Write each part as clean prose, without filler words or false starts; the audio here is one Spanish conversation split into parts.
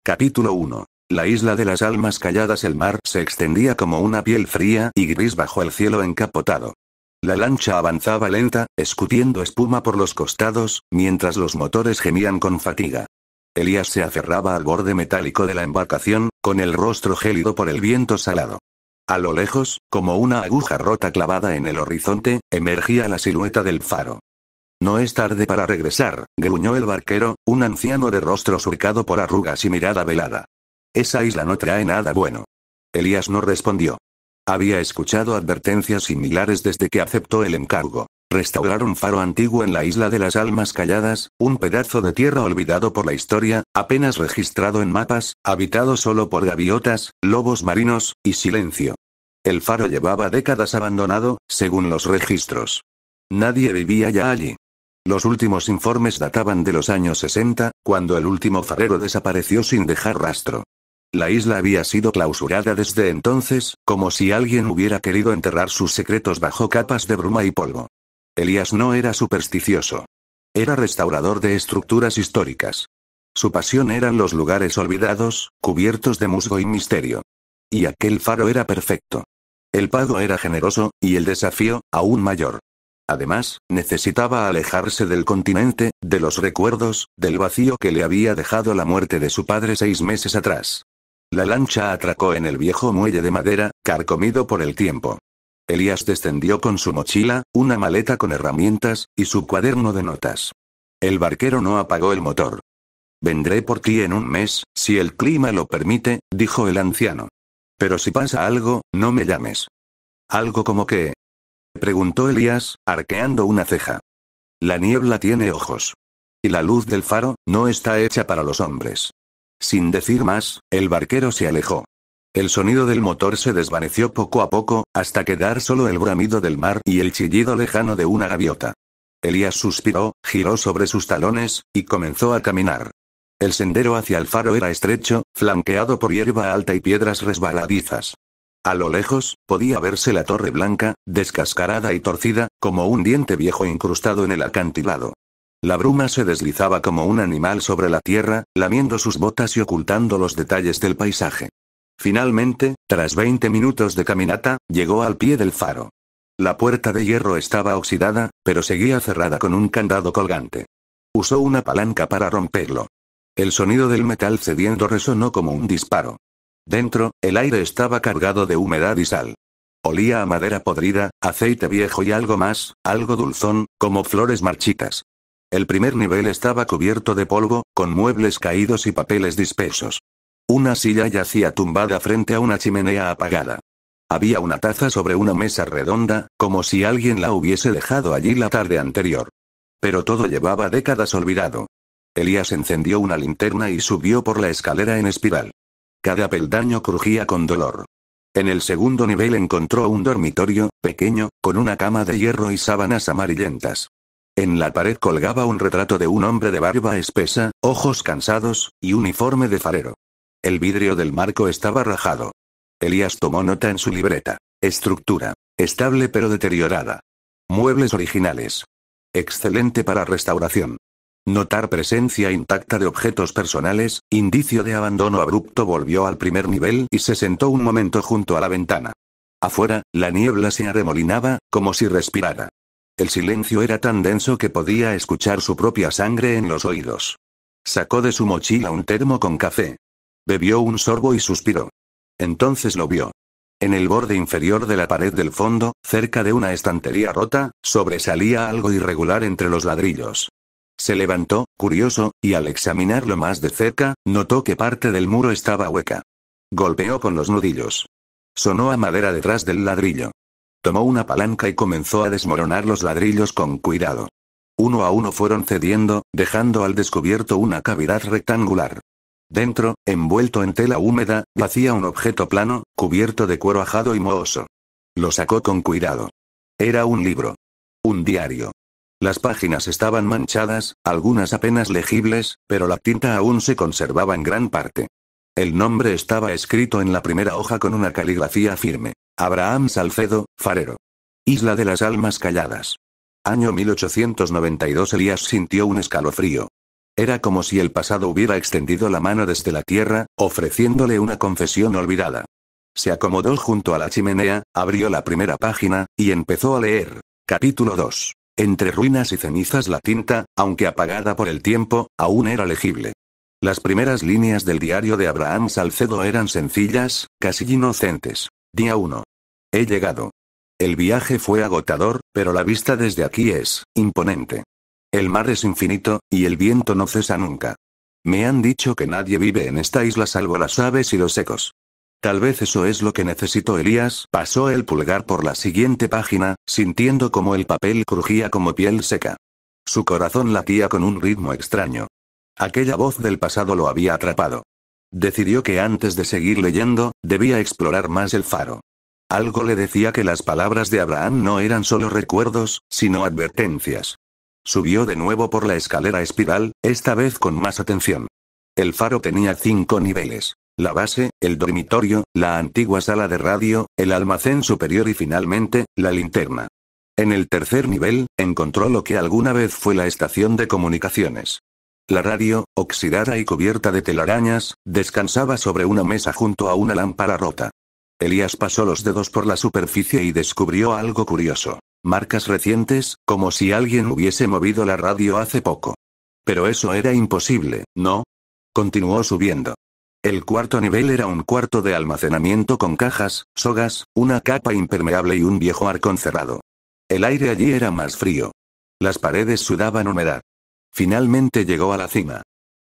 Capítulo 1. La isla de las almas calladas. El mar se extendía como una piel fría y gris bajo el cielo encapotado. La lancha avanzaba lenta, escupiendo espuma por los costados, mientras los motores gemían con fatiga. Elías se aferraba al borde metálico de la embarcación, con el rostro gélido por el viento salado. A lo lejos, como una aguja rota clavada en el horizonte, emergía la silueta del faro. No es tarde para regresar, gruñó el barquero, un anciano de rostro surcado por arrugas y mirada velada. Esa isla no trae nada bueno. Elías no respondió. Había escuchado advertencias similares desde que aceptó el encargo. Restaurar un faro antiguo en la isla de las almas calladas, un pedazo de tierra olvidado por la historia, apenas registrado en mapas, habitado solo por gaviotas, lobos marinos, y silencio. El faro llevaba décadas abandonado, según los registros. Nadie vivía ya allí. Los últimos informes databan de los años 60, cuando el último farero desapareció sin dejar rastro. La isla había sido clausurada desde entonces, como si alguien hubiera querido enterrar sus secretos bajo capas de bruma y polvo. Elías no era supersticioso. Era restaurador de estructuras históricas. Su pasión eran los lugares olvidados, cubiertos de musgo y misterio. Y aquel faro era perfecto. El pago era generoso, y el desafío, aún mayor. Además, necesitaba alejarse del continente, de los recuerdos, del vacío que le había dejado la muerte de su padre 6 meses atrás. La lancha atracó en el viejo muelle de madera, carcomido por el tiempo. Elías descendió con su mochila, una maleta con herramientas, y su cuaderno de notas. El barquero no apagó el motor. «Vendré por ti en un mes, si el clima lo permite», dijo el anciano. «Pero si pasa algo, no me llames». «¿Algo como qué?», preguntó Elías, arqueando una ceja. «La niebla tiene ojos. Y la luz del faro, no está hecha para los hombres». Sin decir más, el barquero se alejó. El sonido del motor se desvaneció poco a poco, hasta quedar solo el bramido del mar y el chillido lejano de una gaviota. Elías suspiró, giró sobre sus talones, y comenzó a caminar. El sendero hacia el faro era estrecho, flanqueado por hierba alta y piedras resbaladizas. A lo lejos, podía verse la torre blanca, descascarada y torcida, como un diente viejo incrustado en el acantilado. La bruma se deslizaba como un animal sobre la tierra, lamiendo sus botas y ocultando los detalles del paisaje. Finalmente, tras 20 minutos de caminata, llegó al pie del faro. La puerta de hierro estaba oxidada, pero seguía cerrada con un candado colgante. Usó una palanca para romperlo. El sonido del metal cediendo resonó como un disparo. Dentro, el aire estaba cargado de humedad y sal. Olía a madera podrida, aceite viejo y algo más, algo dulzón, como flores marchitas. El primer nivel estaba cubierto de polvo, con muebles caídos y papeles dispersos. Una silla yacía tumbada frente a una chimenea apagada. Había una taza sobre una mesa redonda, como si alguien la hubiese dejado allí la tarde anterior. Pero todo llevaba décadas olvidado. Elías encendió una linterna y subió por la escalera en espiral. Cada peldaño crujía con dolor. En el segundo nivel encontró un dormitorio, pequeño, con una cama de hierro y sábanas amarillentas. En la pared colgaba un retrato de un hombre de barba espesa, ojos cansados, y uniforme de farero. El vidrio del marco estaba rajado. Elías tomó nota en su libreta. Estructura. Estable pero deteriorada. Muebles originales. Excelente para restauración. Notar presencia intacta de objetos personales, indicio de abandono abrupto. Volvió al primer nivel y se sentó un momento junto a la ventana. Afuera, la niebla se arremolinaba, como si respirara. El silencio era tan denso que podía escuchar su propia sangre en los oídos. Sacó de su mochila un termo con café. Bebió un sorbo y suspiró. Entonces lo vio. En el borde inferior de la pared del fondo, cerca de una estantería rota, sobresalía algo irregular entre los ladrillos. Se levantó, curioso, y al examinarlo más de cerca, notó que parte del muro estaba hueca. Golpeó con los nudillos. Sonó a madera detrás del ladrillo. Tomó una palanca y comenzó a desmoronar los ladrillos con cuidado. Uno a uno fueron cediendo, dejando al descubierto una cavidad rectangular. Dentro, envuelto en tela húmeda, yacía un objeto plano, cubierto de cuero ajado y mohoso. Lo sacó con cuidado. Era un libro. Un diario. Las páginas estaban manchadas, algunas apenas legibles, pero la tinta aún se conservaba en gran parte. El nombre estaba escrito en la primera hoja con una caligrafía firme. Abraham Salcedo, farero. Isla de las almas calladas. Año 1892. Elías sintió un escalofrío. Era como si el pasado hubiera extendido la mano desde la tierra, ofreciéndole una confesión olvidada. Se acomodó junto a la chimenea, abrió la primera página, y empezó a leer. Capítulo 2. Entre ruinas y cenizas la tinta, aunque apagada por el tiempo, aún era legible. Las primeras líneas del diario de Abraham Salcedo eran sencillas, casi inocentes. Día 1. He llegado. El viaje fue agotador, pero la vista desde aquí es imponente. El mar es infinito, y el viento no cesa nunca. Me han dicho que nadie vive en esta isla salvo las aves y los ecos. Tal vez eso es lo que necesito. Elías pasó el pulgar por la siguiente página, sintiendo como el papel crujía como piel seca. Su corazón latía con un ritmo extraño. Aquella voz del pasado lo había atrapado. Decidió que antes de seguir leyendo, debía explorar más el faro. Algo le decía que las palabras de Abraham no eran solo recuerdos, sino advertencias. Subió de nuevo por la escalera espiral, esta vez con más atención. El faro tenía 5 niveles. La base, el dormitorio, la antigua sala de radio, el almacén superior y finalmente, la linterna. En el tercer nivel, encontró lo que alguna vez fue la estación de comunicaciones. La radio, oxidada y cubierta de telarañas, descansaba sobre una mesa junto a una lámpara rota. Elías pasó los dedos por la superficie y descubrió algo curioso. Marcas recientes, como si alguien hubiese movido la radio hace poco. Pero eso era imposible, ¿no? Continuó subiendo. El cuarto nivel era un cuarto de almacenamiento con cajas, sogas, una capa impermeable y un viejo arcón cerrado. El aire allí era más frío. Las paredes sudaban humedad. Finalmente llegó a la cima.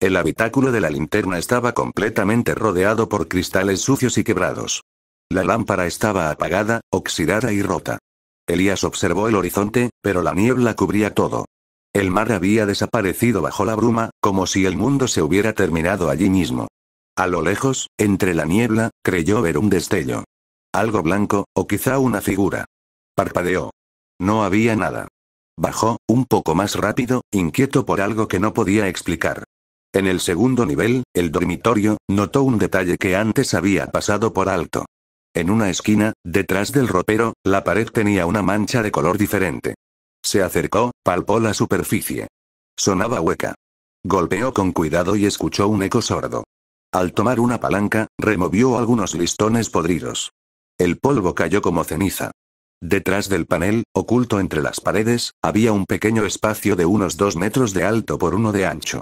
El habitáculo de la linterna estaba completamente rodeado por cristales sucios y quebrados. La lámpara estaba apagada, oxidada y rota. Elías observó el horizonte, pero la niebla cubría todo. El mar había desaparecido bajo la bruma, como si el mundo se hubiera terminado allí mismo. A lo lejos, entre la niebla, creyó ver un destello. Algo blanco, o quizá una figura. Parpadeó. No había nada. Bajó, un poco más rápido, inquieto por algo que no podía explicar. En el segundo nivel, el dormitorio, notó un detalle que antes había pasado por alto. En una esquina, detrás del ropero, la pared tenía una mancha de color diferente. Se acercó, palpó la superficie. Sonaba hueca. Golpeó con cuidado y escuchó un eco sordo. Al tomar una palanca, removió algunos listones podridos. El polvo cayó como ceniza. Detrás del panel, oculto entre las paredes, había un pequeño espacio de unos 2 metros de alto por 1 de ancho.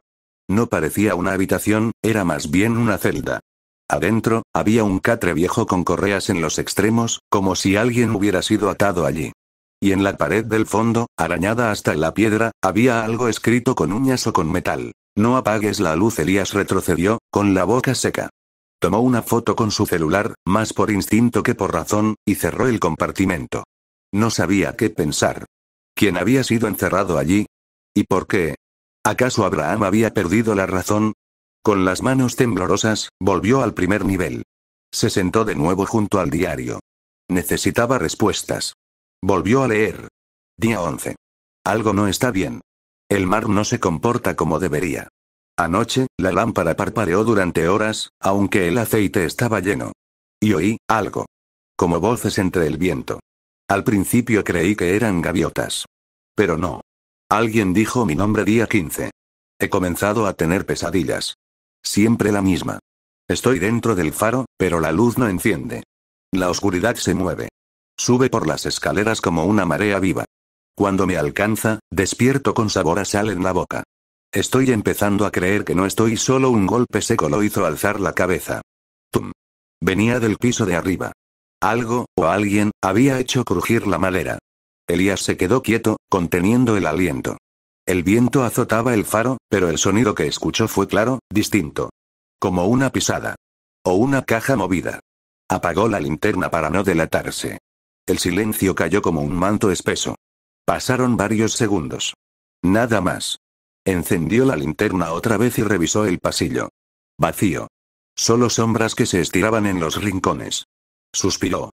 No parecía una habitación, era más bien una celda. Adentro, había un catre viejo con correas en los extremos, como si alguien hubiera sido atado allí. Y en la pared del fondo, arañada hasta la piedra, había algo escrito con uñas o con metal. No apagues la luz. Elías retrocedió, con la boca seca. Tomó una foto con su celular, más por instinto que por razón, y cerró el compartimento. No sabía qué pensar. ¿Quién había sido encerrado allí? ¿Y por qué? ¿Acaso Abraham había perdido la razón? Con las manos temblorosas, volvió al primer nivel. Se sentó de nuevo junto al diario. Necesitaba respuestas. Volvió a leer. Día 11. Algo no está bien. El mar no se comporta como debería. Anoche, la lámpara parpadeó durante horas, aunque el aceite estaba lleno. Y oí algo. Como voces entre el viento. Al principio creí que eran gaviotas. Pero no. Alguien dijo mi nombre día 15. He comenzado a tener pesadillas. Siempre la misma. Estoy dentro del faro, pero la luz no enciende. La oscuridad se mueve. Sube por las escaleras como una marea viva. Cuando me alcanza, despierto con sabor a sal en la boca. Estoy empezando a creer que no estoy solo. Un golpe seco lo hizo alzar la cabeza. ¡Tum! Venía del piso de arriba. Algo, o alguien, había hecho crujir la madera. Elías se quedó quieto, conteniendo el aliento. El viento azotaba el faro, pero el sonido que escuchó fue claro, distinto. Como una pisada. O una caja movida. Apagó la linterna para no delatarse. El silencio cayó como un manto espeso. Pasaron varios segundos. Nada más. Encendió la linterna otra vez y revisó el pasillo. Vacío. Solo sombras que se estiraban en los rincones. Suspiró.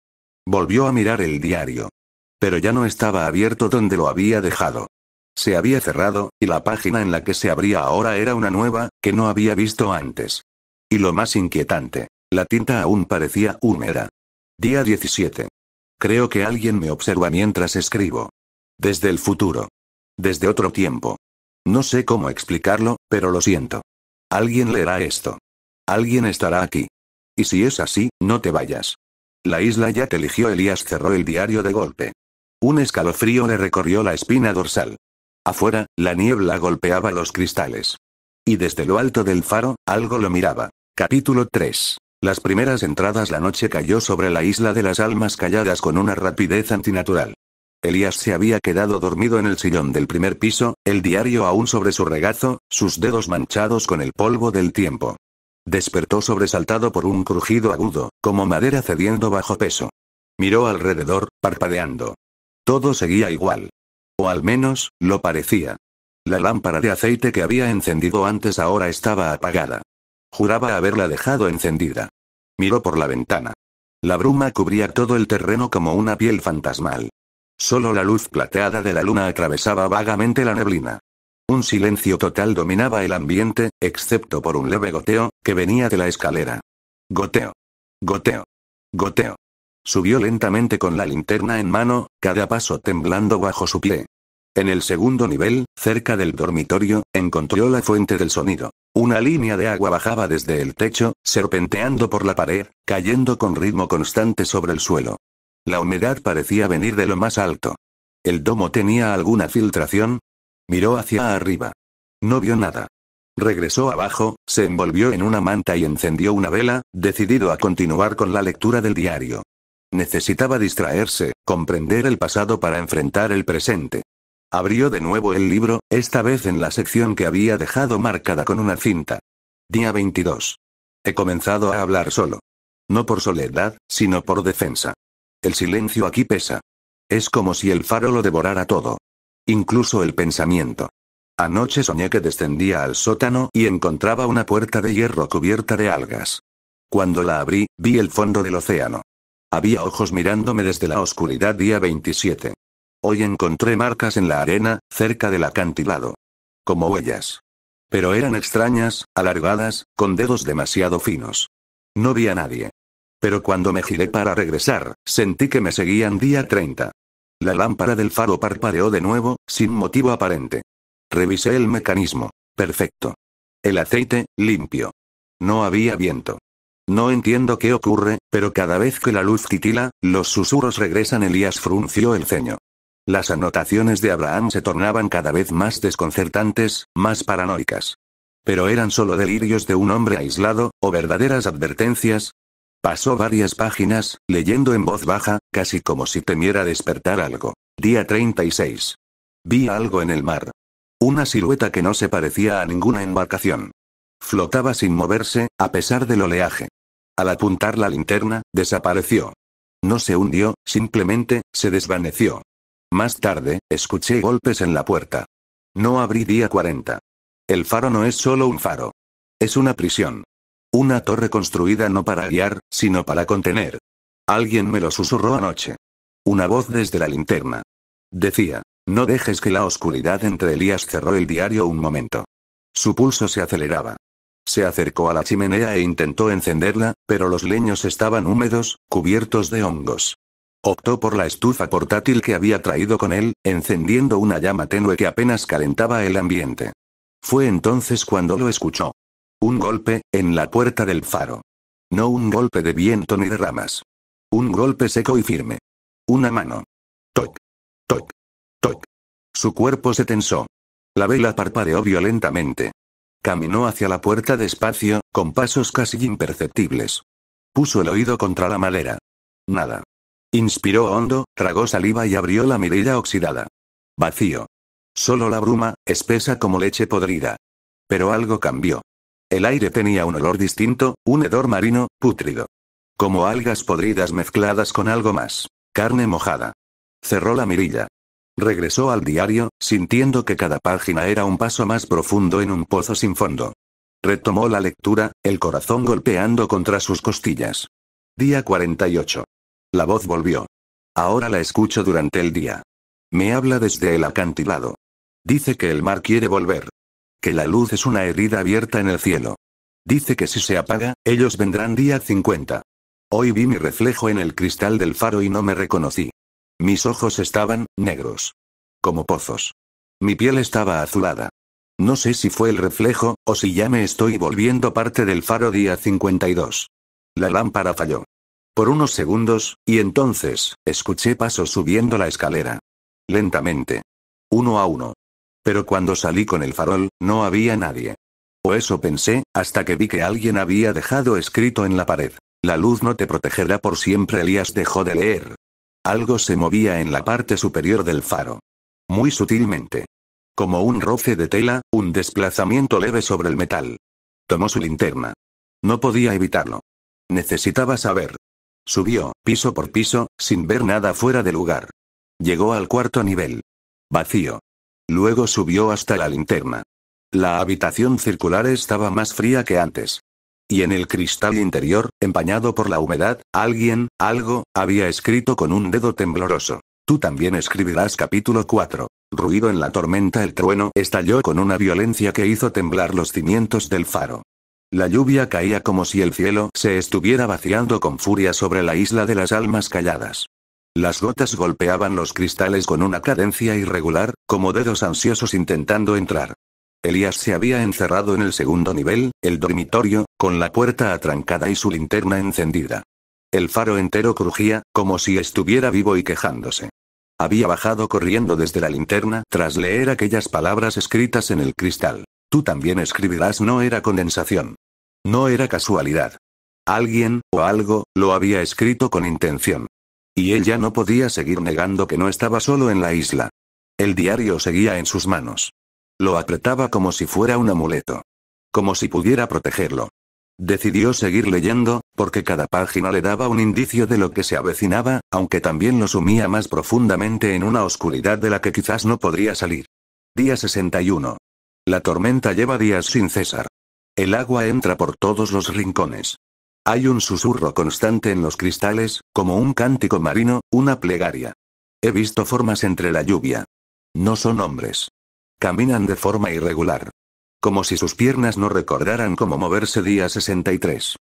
Volvió a mirar el diario. Pero ya no estaba abierto donde lo había dejado. Se había cerrado, y la página en la que se abría ahora era una nueva, que no había visto antes. Y lo más inquietante, la tinta aún parecía húmeda. Día 17. Creo que alguien me observa mientras escribo. Desde el futuro. Desde otro tiempo. No sé cómo explicarlo, pero lo siento. Alguien leerá esto. Alguien estará aquí. Y si es así, no te vayas. La isla ya te eligió. Elías cerró el diario de golpe. Un escalofrío le recorrió la espina dorsal. Afuera, la niebla golpeaba los cristales. Y desde lo alto del faro, algo lo miraba. Capítulo 3. Las primeras entradas. La noche cayó sobre la isla de las almas calladas con una rapidez antinatural. Elías se había quedado dormido en el sillón del primer piso, el diario aún sobre su regazo, sus dedos manchados con el polvo del tiempo. Despertó sobresaltado por un crujido agudo, como madera cediendo bajo peso. Miró alrededor, parpadeando. Todo seguía igual. O al menos, lo parecía. La lámpara de aceite que había encendido antes ahora estaba apagada. Juraba haberla dejado encendida. Miró por la ventana. La bruma cubría todo el terreno como una piel fantasmal. Solo la luz plateada de la luna atravesaba vagamente la neblina. Un silencio total dominaba el ambiente, excepto por un leve goteo, que venía de la escalera. Goteo. Goteo. Goteo. Subió lentamente con la linterna en mano, cada paso temblando bajo su pie. En el segundo nivel, cerca del dormitorio, encontró la fuente del sonido. Una línea de agua bajaba desde el techo, serpenteando por la pared, cayendo con ritmo constante sobre el suelo. La humedad parecía venir de lo más alto. ¿El domo tenía alguna filtración? Miró hacia arriba. No vio nada. Regresó abajo, se envolvió en una manta y encendió una vela, decidido a continuar con la lectura del diario. Necesitaba distraerse, comprender el pasado para enfrentar el presente. Abrió de nuevo el libro, esta vez en la sección que había dejado marcada con una cinta. Día 22. He comenzado a hablar solo. No por soledad, sino por defensa. El silencio aquí pesa. Es como si el faro lo devorara todo. Incluso el pensamiento. Anoche soñé que descendía al sótano y encontraba una puerta de hierro cubierta de algas. Cuando la abrí, vi el fondo del océano. Había ojos mirándome desde la oscuridad. Día 27. Hoy encontré marcas en la arena, cerca del acantilado. Como huellas. Pero eran extrañas, alargadas, con dedos demasiado finos. No vi a nadie. Pero cuando me giré para regresar, sentí que me seguían. Día 30. La lámpara del faro parpadeó de nuevo, sin motivo aparente. Revisé el mecanismo. Perfecto. El aceite, limpio. No había viento. No entiendo qué ocurre, pero cada vez que la luz titila, los susurros regresan. Elías frunció el ceño. Las anotaciones de Abraham se tornaban cada vez más desconcertantes, más paranoicas. Pero eran solo delirios de un hombre aislado, o verdaderas advertencias. Pasó varias páginas, leyendo en voz baja, casi como si temiera despertar algo. Día 36. Vi algo en el mar. Una silueta que no se parecía a ninguna embarcación. Flotaba sin moverse, a pesar del oleaje. Al apuntar la linterna, desapareció. No se hundió, simplemente, se desvaneció. Más tarde, escuché golpes en la puerta. No abrí. Día 40. El faro no es solo un faro. Es una prisión. Una torre construida no para guiar, sino para contener. Alguien me lo susurró anoche. Una voz desde la linterna. Decía, no dejes que la oscuridad entre. Elías cerró el diario un momento. Su pulso se aceleraba. Se acercó a la chimenea e intentó encenderla, pero los leños estaban húmedos, cubiertos de hongos. Optó por la estufa portátil que había traído con él, encendiendo una llama tenue que apenas calentaba el ambiente. Fue entonces cuando lo escuchó. Un golpe, en la puerta del faro. No un golpe de viento ni de ramas. Un golpe seco y firme. Una mano. Toc. Toc. Toc. Su cuerpo se tensó. La vela parpadeó violentamente. Caminó hacia la puerta despacio, con pasos casi imperceptibles. Puso el oído contra la madera. Nada. Inspiró hondo, tragó saliva y abrió la mirilla oxidada. Vacío. Solo la bruma, espesa como leche podrida. Pero algo cambió. El aire tenía un olor distinto, un hedor marino, pútrido. Como algas podridas mezcladas con algo más. Carne mojada. Cerró la mirilla. Regresó al diario, sintiendo que cada página era un paso más profundo en un pozo sin fondo. Retomó la lectura, el corazón golpeando contra sus costillas. Día 48. La voz volvió. Ahora la escucho durante el día. Me habla desde el acantilado. Dice que el mar quiere volver. Que la luz es una herida abierta en el cielo. Dice que si se apaga, ellos vendrán. Día 50. Hoy vi mi reflejo en el cristal del faro y no me reconocí. Mis ojos estaban negros. Como pozos. Mi piel estaba azulada. No sé si fue el reflejo, o si ya me estoy volviendo parte del faro día 52. La lámpara falló. Por unos segundos, y entonces, escuché pasos subiendo la escalera. Lentamente. Uno a uno. Pero cuando salí con el farol, no había nadie. O eso pensé, hasta que vi que alguien había dejado escrito en la pared. La luz no te protegerá por siempre. Elías dejó de leer. Algo se movía en la parte superior del faro. Muy sutilmente. Como un roce de tela, un desplazamiento leve sobre el metal. Tomó su linterna. No podía evitarlo. Necesitaba saber. Subió, piso por piso, sin ver nada fuera de lugar. Llegó al cuarto nivel. Vacío. Luego subió hasta la linterna. La habitación circular estaba más fría que antes. Y en el cristal interior, empañado por la humedad, algo, había escrito con un dedo tembloroso. Tú también escribirás. Capítulo 4. Ruido en la tormenta. El trueno estalló con una violencia que hizo temblar los cimientos del faro. La lluvia caía como si el cielo se estuviera vaciando con furia sobre la isla de las almas calladas. Las gotas golpeaban los cristales con una cadencia irregular, como dedos ansiosos intentando entrar. Elías se había encerrado en el segundo nivel, el dormitorio, con la puerta atrancada y su linterna encendida. El faro entero crujía, como si estuviera vivo y quejándose. Había bajado corriendo desde la linterna tras leer aquellas palabras escritas en el cristal. Tú también escribirás. No era condensación. No era casualidad. Alguien, o algo, lo había escrito con intención. Y él ya no podía seguir negando que no estaba solo en la isla. El diario seguía en sus manos. Lo apretaba como si fuera un amuleto. Como si pudiera protegerlo. Decidió seguir leyendo, porque cada página le daba un indicio de lo que se avecinaba, aunque también lo sumía más profundamente en una oscuridad de la que quizás no podría salir. Día 61. La tormenta lleva días sin cesar. El agua entra por todos los rincones. Hay un susurro constante en los cristales, como un cántico marino, una plegaria. He visto formas entre la lluvia. No son hombres. Caminan de forma irregular. Como si sus piernas no recordaran cómo moverse. Día 63.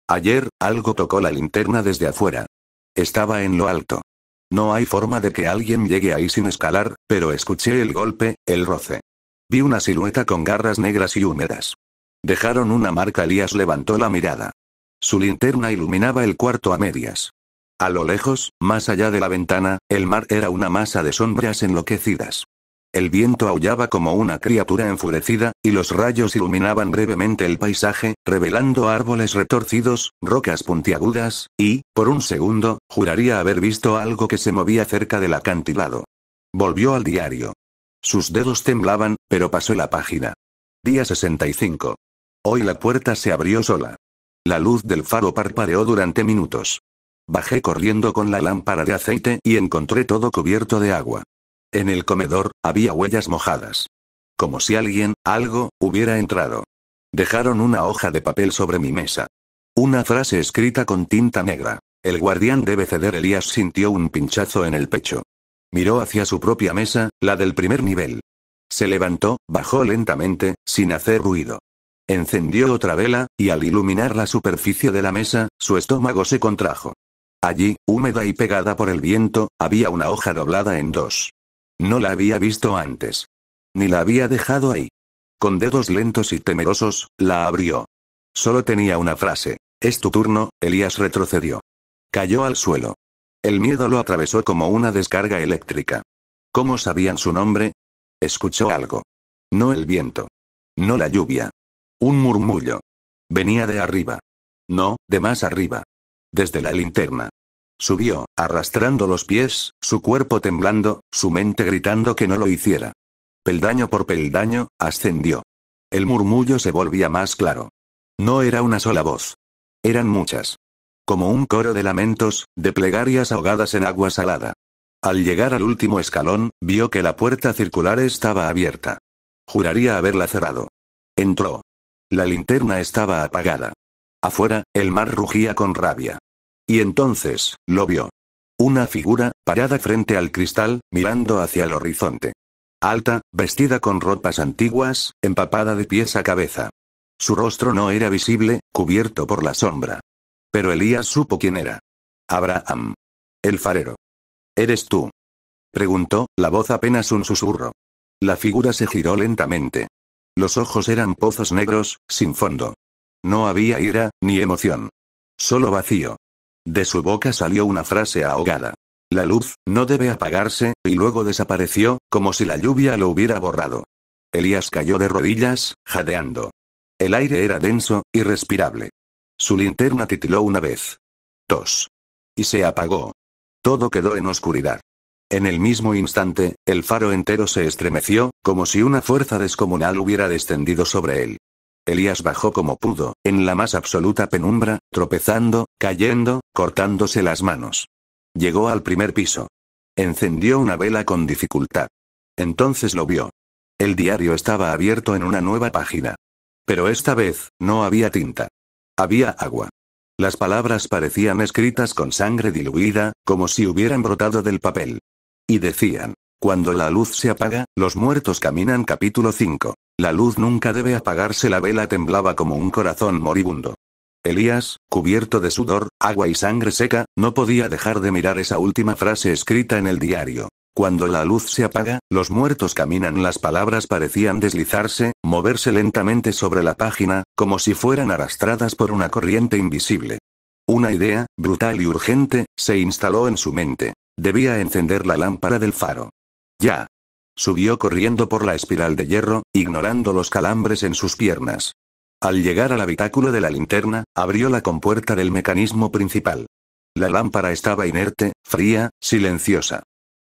Ayer, algo tocó la linterna desde afuera. Estaba en lo alto. No hay forma de que alguien llegue ahí sin escalar, pero escuché el golpe, el roce. Vi una silueta con garras negras y húmedas. Dejaron una marca. Elías levantó la mirada. Su linterna iluminaba el cuarto a medias. A lo lejos, más allá de la ventana, el mar era una masa de sombras enloquecidas. El viento aullaba como una criatura enfurecida, y los rayos iluminaban brevemente el paisaje, revelando árboles retorcidos, rocas puntiagudas, y, por un segundo, juraría haber visto algo que se movía cerca del acantilado. Volvió al diario. Sus dedos temblaban, pero pasó la página. Día 65. Hoy la puerta se abrió sola. La luz del faro parpadeó durante minutos. Bajé corriendo con la lámpara de aceite y encontré todo cubierto de agua. En el comedor, había huellas mojadas. Como si alguien, algo, hubiera entrado. Dejaron una hoja de papel sobre mi mesa. Una frase escrita con tinta negra. El guardián debe ceder. Elías sintió un pinchazo en el pecho. Miró hacia su propia mesa, la del primer nivel. Se levantó, bajó lentamente, sin hacer ruido. Encendió otra vela, y al iluminar la superficie de la mesa, su estómago se contrajo. Allí, húmeda y pegada por el viento, había una hoja doblada en dos. No la había visto antes. Ni la había dejado ahí. Con dedos lentos y temerosos, la abrió. Solo tenía una frase. Es tu turno. Elías retrocedió. Cayó al suelo. El miedo lo atravesó como una descarga eléctrica. ¿Cómo sabían su nombre? Escuchó algo. No el viento. No la lluvia. Un murmullo. Venía de arriba. No, de más arriba. Desde la linterna. Subió, arrastrando los pies, su cuerpo temblando, su mente gritando que no lo hiciera. Peldaño por peldaño, ascendió. El murmullo se volvía más claro. No era una sola voz. Eran muchas. Como un coro de lamentos, de plegarias ahogadas en agua salada. Al llegar al último escalón, vio que la puerta circular estaba abierta. Juraría haberla cerrado. Entró. La linterna estaba apagada. Afuera, el mar rugía con rabia. Y entonces, lo vio. Una figura, parada frente al cristal, mirando hacia el horizonte. Alta, vestida con ropas antiguas, empapada de pies a cabeza. Su rostro no era visible, cubierto por la sombra. Pero Elías supo quién era. Abraham. El farero. ¿Eres tú?, preguntó, la voz apenas un susurro. La figura se giró lentamente. Los ojos eran pozos negros, sin fondo. No había ira, ni emoción. Solo vacío. De su boca salió una frase ahogada. La luz no debe apagarse, y luego desapareció, como si la lluvia lo hubiera borrado. Elías cayó de rodillas, jadeando. El aire era denso, irrespirable. Su linterna titiló una vez. Tos. Y se apagó. Todo quedó en oscuridad. En el mismo instante, el faro entero se estremeció, como si una fuerza descomunal hubiera descendido sobre él. Elías bajó como pudo, en la más absoluta penumbra, tropezando, cayendo, cortándose las manos. Llegó al primer piso. Encendió una vela con dificultad. Entonces lo vio. El diario estaba abierto en una nueva página. Pero esta vez, no había tinta. Había agua. Las palabras parecían escritas con sangre diluida, como si hubieran brotado del papel. Y decían: cuando la luz se apaga, los muertos caminan. Capítulo 5. La luz nunca debe apagarse. La vela temblaba como un corazón moribundo. Elías, cubierto de sudor, agua y sangre seca, no podía dejar de mirar esa última frase escrita en el diario. Cuando la luz se apaga, los muertos caminan. Las palabras parecían deslizarse, moverse lentamente sobre la página, como si fueran arrastradas por una corriente invisible. Una idea, brutal y urgente, se instaló en su mente. Debía encender la lámpara del faro. Ya. Subió corriendo por la espiral de hierro, ignorando los calambres en sus piernas. Al llegar al habitáculo de la linterna, abrió la compuerta del mecanismo principal. La lámpara estaba inerte, fría, silenciosa.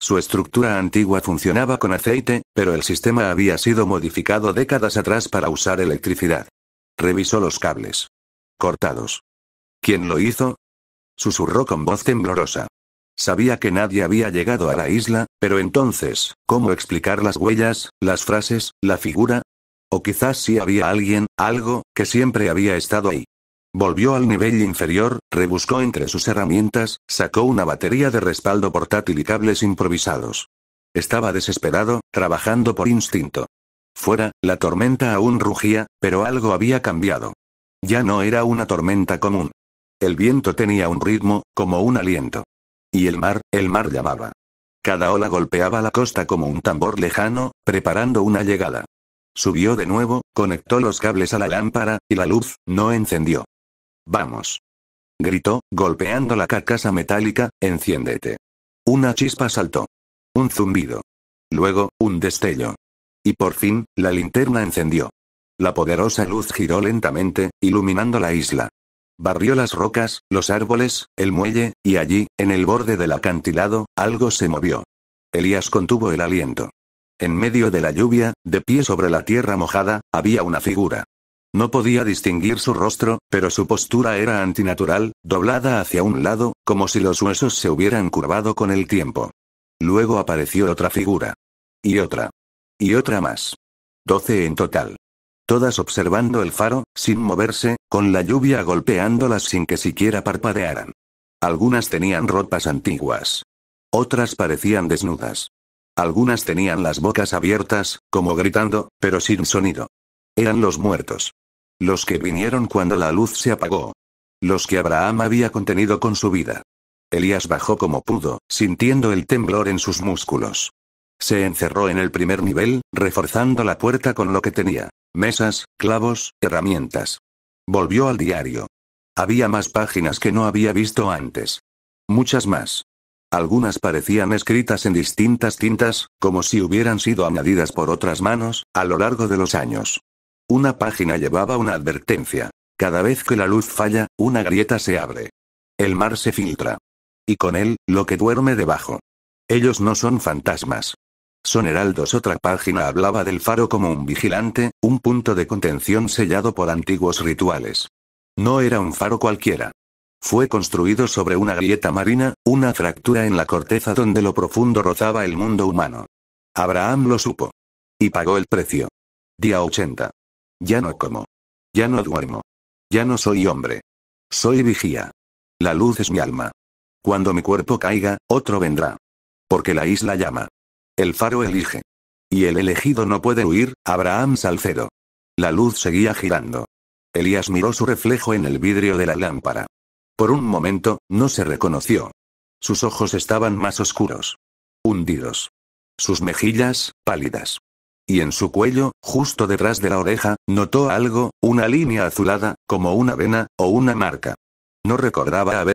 Su estructura antigua funcionaba con aceite, pero el sistema había sido modificado décadas atrás para usar electricidad. Revisó los cables. Cortados. ¿Quién lo hizo? Susurró con voz temblorosa. Sabía que nadie había llegado a la isla, pero entonces, ¿cómo explicar las huellas, las frases, la figura? O quizás sí había alguien, algo, que siempre había estado ahí. Volvió al nivel inferior, rebuscó entre sus herramientas, sacó una batería de respaldo portátil y cables improvisados. Estaba desesperado, trabajando por instinto. Fuera, la tormenta aún rugía, pero algo había cambiado. Ya no era una tormenta común. El viento tenía un ritmo, como un aliento. Y el mar llamaba. Cada ola golpeaba la costa como un tambor lejano, preparando una llegada. Subió de nuevo, conectó los cables a la lámpara, y la luz no encendió. «Vamos», gritó, golpeando la carcasa metálica. «Enciéndete». Una chispa saltó. Un zumbido. Luego, un destello. Y por fin, la linterna encendió. La poderosa luz giró lentamente, iluminando la isla. Barrió las rocas, los árboles, el muelle, y allí, en el borde del acantilado, algo se movió. Elías contuvo el aliento. En medio de la lluvia, de pie sobre la tierra mojada, había una figura. No podía distinguir su rostro, pero su postura era antinatural, doblada hacia un lado, como si los huesos se hubieran curvado con el tiempo. Luego apareció otra figura. Y otra. Y otra más. 12 en total. Todas observando el faro, sin moverse, con la lluvia golpeándolas sin que siquiera parpadearan. Algunas tenían ropas antiguas. Otras parecían desnudas. Algunas tenían las bocas abiertas, como gritando, pero sin sonido. Eran los muertos. Los que vinieron cuando la luz se apagó. Los que Abraham había contenido con su vida. Elías bajó como pudo, sintiendo el temblor en sus músculos. Se encerró en el primer nivel, reforzando la puerta con lo que tenía: mesas, clavos, herramientas. Volvió al diario. Había más páginas que no había visto antes. Muchas más. Algunas parecían escritas en distintas tintas, como si hubieran sido añadidas por otras manos, a lo largo de los años. Una página llevaba una advertencia. Cada vez que la luz falla, una grieta se abre. El mar se filtra. Y con él, lo que duerme debajo. Ellos no son fantasmas. Son heraldos. Otra página hablaba del faro como un vigilante, un punto de contención sellado por antiguos rituales. No era un faro cualquiera. Fue construido sobre una grieta marina, una fractura en la corteza donde lo profundo rozaba el mundo humano. Abraham lo supo. Y pagó el precio. Día 80. Ya no como. Ya no duermo. Ya no soy hombre. Soy vigía. La luz es mi alma. Cuando mi cuerpo caiga, otro vendrá. Porque la isla llama. El faro elige. Y el elegido no puede huir. Abraham Salcedo. La luz seguía girando. Elías miró su reflejo en el vidrio de la lámpara. Por un momento, no se reconoció. Sus ojos estaban más oscuros. Hundidos. Sus mejillas, pálidas. Y en su cuello, justo detrás de la oreja, notó algo, una línea azulada, como una vena, o una marca. No recordaba haber